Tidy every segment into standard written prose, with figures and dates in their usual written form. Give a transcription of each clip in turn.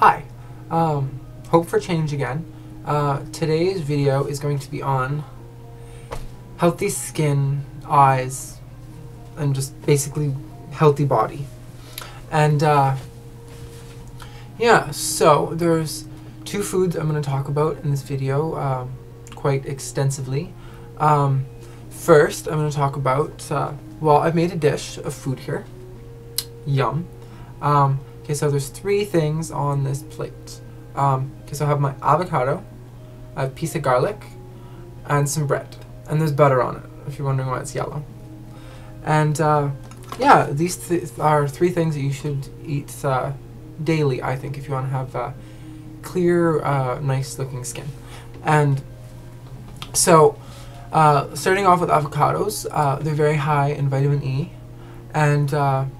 Hi, hope for change again. Today's video is going to be on healthy skin, eyes, and just basically healthy body. And yeah, so there's two foods I'm going to talk about in this video quite extensively. First, I'm going to talk about, well, I've made a dish of food here. Yum. Okay, so there's three things on this plate. Okay, so I have my avocado, I have a piece of garlic, and some bread. And there's butter on it, if you're wondering why it's yellow. And yeah, these are three things that you should eat daily, I think, if you want to have clear, nice looking skin. And so, starting off with avocados, they're very high in vitamin E, and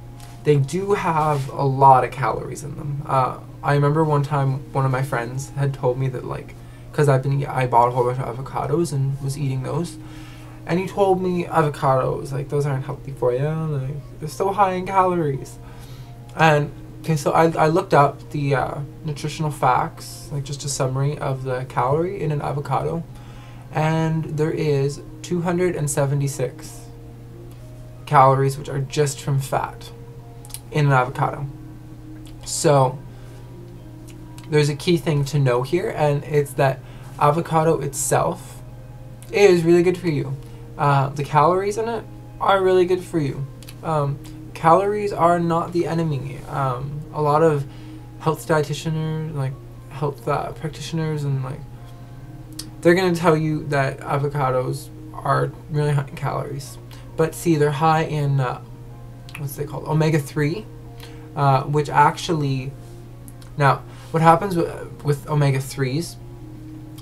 they do have a lot of calories in them. I remember one time one of my friends had told me that, like, because I bought a whole bunch of avocados and was eating those, and he told me avocados, like, those aren't healthy for you, like, they're so high in calories. And okay, so I looked up the nutritional facts, like just a summary of the calorie in an avocado, and there is 276 calories, which are just from fat in an avocado. So there's a key thing to know here, and it's that avocado itself is really good for you. The calories in it are really good for you. Calories are not the enemy. A lot of health dietitians, like health practitioners, and like, they're gonna tell you that avocados are really high in calories, but see, they're high in what's they called, omega-3, which actually, now what happens with omega-3s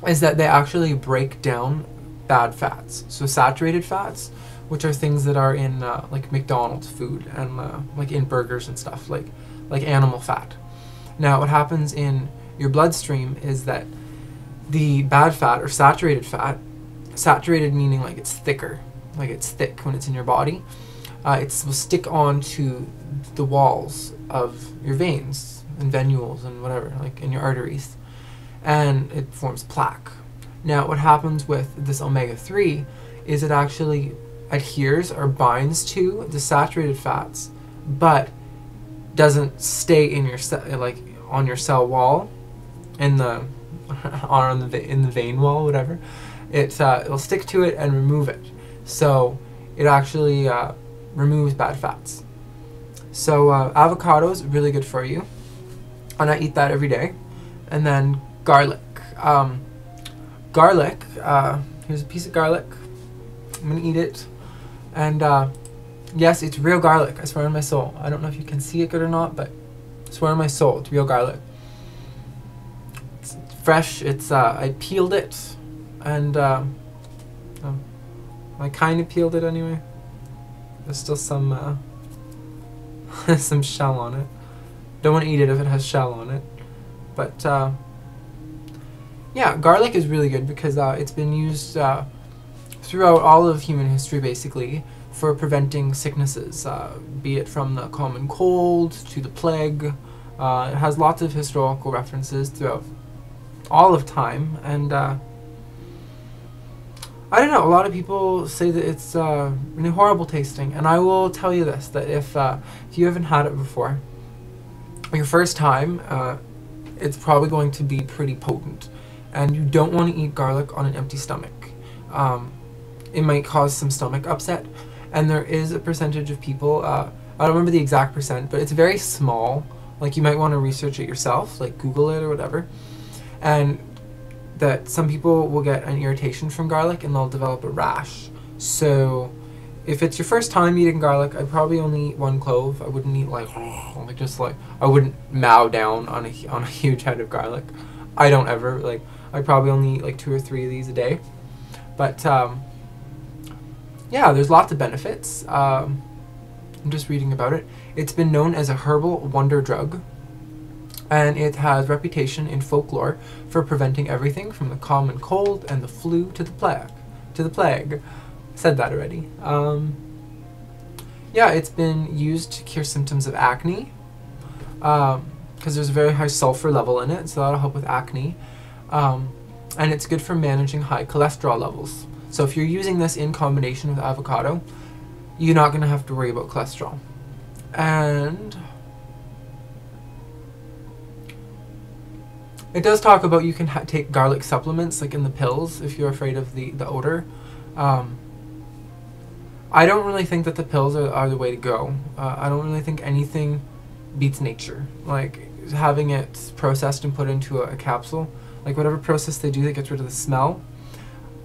is that they actually break down bad fats. So saturated fats, which are things that are in like McDonald's food and like in burgers and stuff, like animal fat. Now what happens in your bloodstream is that the bad fat, or saturated fat, saturated meaning like it's thicker, like it's thick when it's in your body, it will stick onto the walls of your veins and venules and whatever, like in your arteries, and it forms plaque. Now what happens with this omega-3 is it actually adheres or binds to the saturated fats, but doesn't stay in your like on your cell wall, in the in the vein wall, whatever. It'll stick to it and remove it. So it actually removes bad fats. So avocados, really good for you, and I eat that every day. And then garlic. Garlic, here's a piece of garlic. I'm gonna eat it. And yes, it's real garlic, I swear on my soul. I don't know if you can see it good or not, but I swear on my soul, it's real garlic. It's fresh. It's I peeled it, and I kind of peeled it anyway. There's still some some shell on it. Don't want to eat it if it has shell on it. But yeah, garlic is really good because it's been used throughout all of human history, basically, for preventing sicknesses, be it from the common cold to the plague. It has lots of historical references throughout all of time, and I don't know, a lot of people say that it's really horrible tasting, and I will tell you this, that if you haven't had it before, your first time, it's probably going to be pretty potent, and you don't want to eat garlic on an empty stomach. It might cause some stomach upset, and there is a percentage of people, I don't remember the exact percent, but it's very small, like you might want to research it yourself, like Google it or whatever, and that some people will get an irritation from garlic and they'll develop a rash. So if it's your first time eating garlic, I'd probably only eat one clove. I wouldn't eat like just like, I wouldn't mow down on a huge head of garlic. I don't ever, like, I probably only eat like 2 or 3 of these a day. But yeah, there's lots of benefits. I'm just reading about it. It's been known as a herbal wonder drug, and it has reputation in folklore for preventing everything from the common cold and the flu to the plague. Said that already. Yeah, it's been used to cure symptoms of acne, because there's a very high sulfur level in it, so that'll help with acne. And it's good for managing high cholesterol levels. So if you're using this in combination with avocado, you're not going to have to worry about cholesterol. And it does talk about you can take garlic supplements, like in the pills, if you're afraid of the odor. I don't really think that the pills are the way to go. I don't really think anything beats nature. Like having it processed and put into a capsule, like whatever process they do that gets rid of the smell.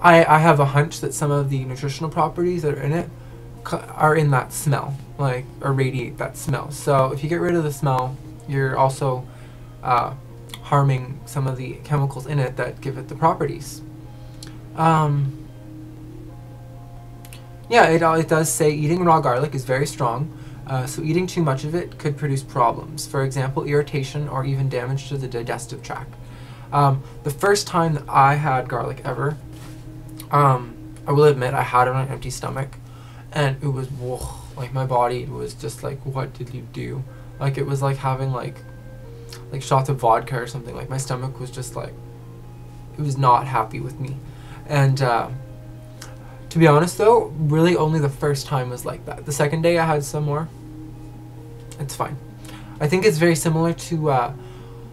I have a hunch that some of the nutritional properties that are in it are in that smell, like, or radiate that smell. So if you get rid of the smell, you're also harming some of the chemicals in it that give it the properties. Yeah, it does say eating raw garlic is very strong, so eating too much of it could produce problems. For example, irritation or even damage to the digestive tract. The first time that I had garlic ever, I will admit I had it on an empty stomach, and it was, whoa, like my body was just like, what did you do? Like it was like having like shots of vodka or something. Like my stomach was just like, it was not happy with me. And to be honest though, really only the first time was like that. The second day I had some more. It's fine. I think it's very similar to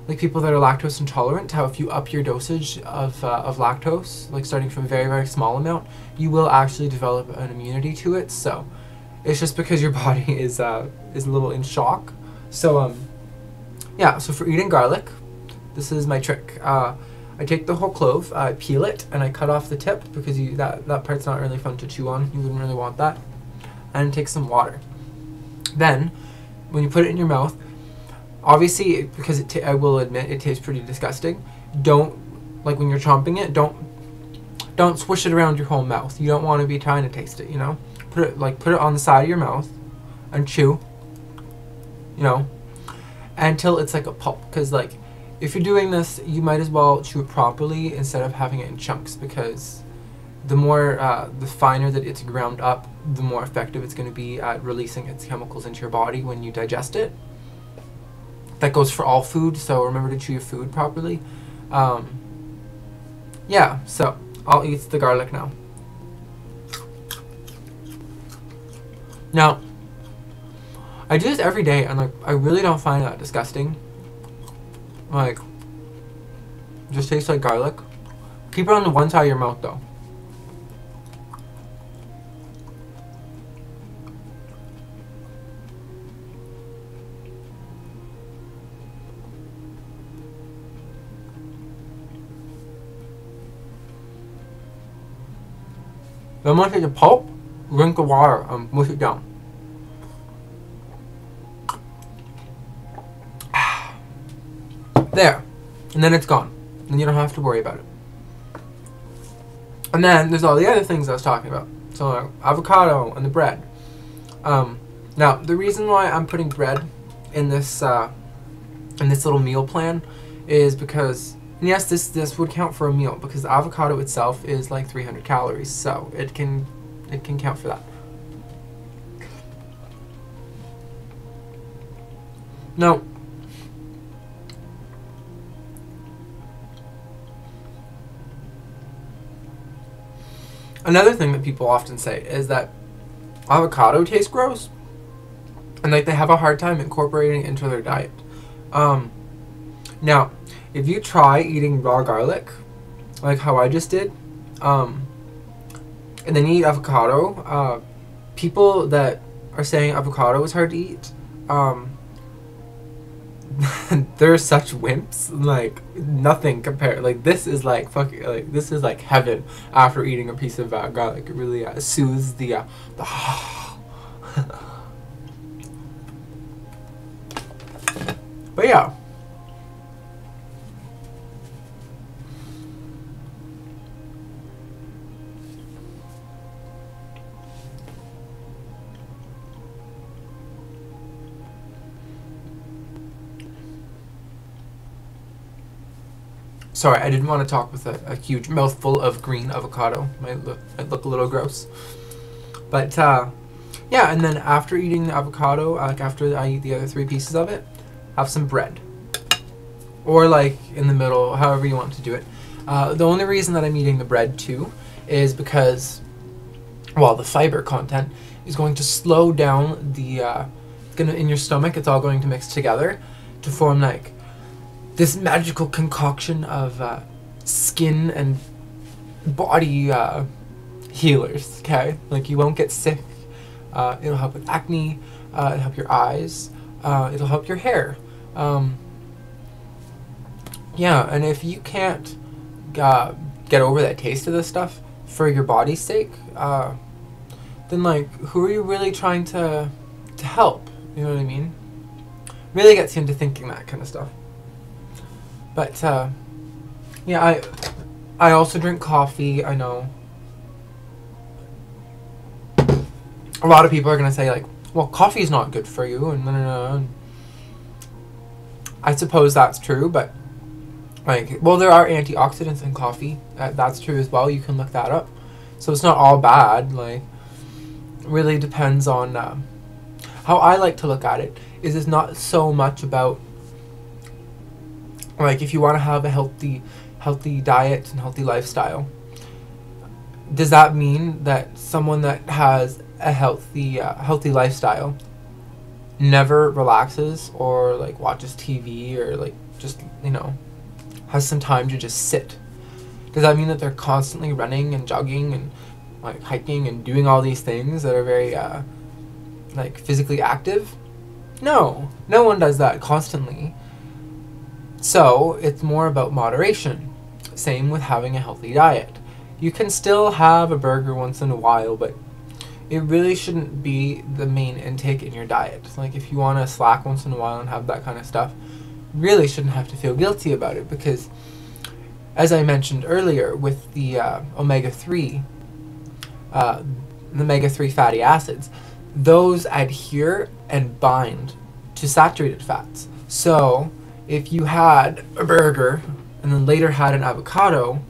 like people that are lactose intolerant, how if you up your dosage of lactose, like starting from a very, very small amount, you will actually develop an immunity to it. So it's just because your body is a little in shock. So yeah, so for eating garlic, this is my trick. I take the whole clove, I peel it, and I cut off the tip because that part's not really fun to chew on. You wouldn't really want that. And take some water. Then, when you put it in your mouth, obviously, because I will admit it tastes pretty disgusting. Don't, like when you're chomping it, don't swish it around your whole mouth. You don't want to be trying to taste it, you know? Put it on the side of your mouth and chew, you know, until it's like a pulp. Because like, if you're doing this, you might as well chew it properly instead of having it in chunks, because the more, the finer that it's ground up, the more effective it's going to be at releasing its chemicals into your body when you digest it. That goes for all food, so remember to chew your food properly. Yeah, so I'll eat the garlic now. Now, I do this every day, and like I really don't find that disgusting. Like, it just tastes like garlic. Keep it on the one side of your mouth though. Then once it's a pulp, drink the water and mush it down. There. And then it's gone. Then you don't have to worry about it. And then there's all the other things I was talking about. So like avocado and the bread. Now the reason why I'm putting bread in this little meal plan is because, and yes, this would count for a meal because the avocado itself is like 300 calories, so it can count for that. Now, another thing that people often say is that avocado tastes gross, and like they have a hard time incorporating it into their diet. Now, if you try eating raw garlic, like how I just did, and then you eat avocado, people that are saying avocado is hard to eat, they're such wimps. Like nothing compared. Like this is like fucking. Like this is like heaven after eating a piece of garlic. It really soothes the. But yeah. Sorry, I didn't want to talk with a huge mouthful of green avocado. Might look a little gross. But yeah, and then after eating the avocado, like after I eat the other 3 pieces of it, have some bread. or like in the middle, however you want to do it. The only reason that I'm eating the bread too is because, well, the fiber content is going to slow down the in your stomach. It's all going to mix together to form like this magical concoction of skin and body healers. Okay, like you won't get sick. It'll help with acne. It'll help your eyes. It'll help your hair. Yeah, and if you can't get over that taste of this stuff for your body's sake, then like, who are you really trying to help? You know what I mean? Really gets you into thinking that kind of stuff. But yeah, I also drink coffee. I know a lot of people are gonna say like, well, coffee is not good for you, and I suppose that's true, but like, well, there are antioxidants in coffee. That's true as well. You can look that up. So it's not all bad. Like, really depends on how I like to look at it. Is it's not so much about like, if you want to have a healthy diet and healthy lifestyle, does that mean that someone that has a healthy lifestyle never relaxes or like watches TV or like just, you know, has some time to just sit? Does that mean that they're constantly running and jogging and like hiking and doing all these things that are very like physically active? No one does that constantly. So it's more about moderation. Same with having a healthy diet. You can still have a burger once in a while, but it really shouldn't be the main intake in your diet. Like, if you want to slack once in a while and have that kind of stuff, you really shouldn't have to feel guilty about it, because as I mentioned earlier with the omega-3 fatty acids, those adhere and bind to saturated fats. So if you had a burger and then later had an avocado,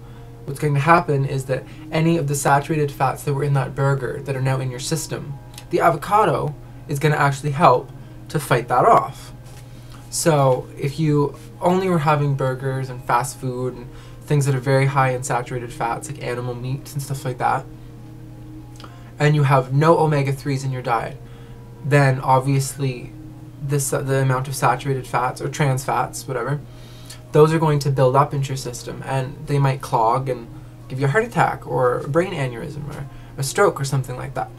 what's going to happen is that any of the saturated fats that were in that burger that are now in your system, the avocado is going to actually help to fight that off. So if you only were having burgers and fast food and things that are very high in saturated fats, like animal meat and stuff like that, and you have no omega-3s in your diet, then obviously the amount of saturated fats or trans fats, whatever, those are going to build up into your system, and they might clog and give you a heart attack or a brain aneurysm or a stroke or something like that.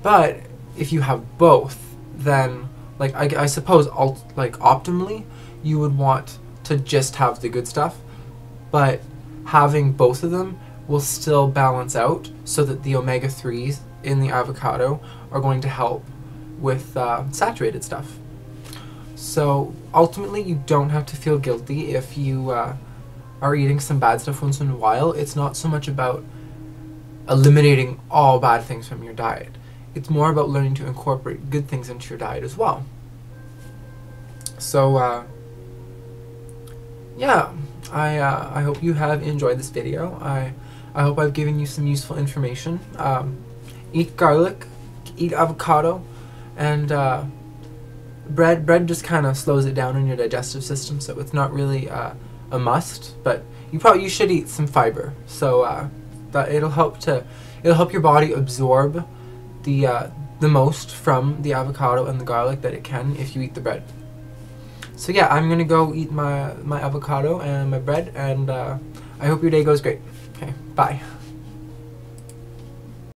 But if you have both, then like I suppose optimally you would want to just have the good stuff, but having both of them will still balance out so that the omega-3s in the avocado are going to help with saturated stuff. So ultimately, you don't have to feel guilty if you are eating some bad stuff once in a while. It's not so much about eliminating all bad things from your diet. It's more about learning to incorporate good things into your diet as well. So yeah, I hope you have enjoyed this video. I hope I've given you some useful information. Eat garlic, eat avocado, and bread just kind of slows it down in your digestive system, so it's not really a must. But you should eat some fiber, so that it'll help your body absorb the most from the avocado and the garlic that it can if you eat the bread. So yeah, I'm gonna go eat my avocado and my bread, and I hope your day goes great. Okay, bye.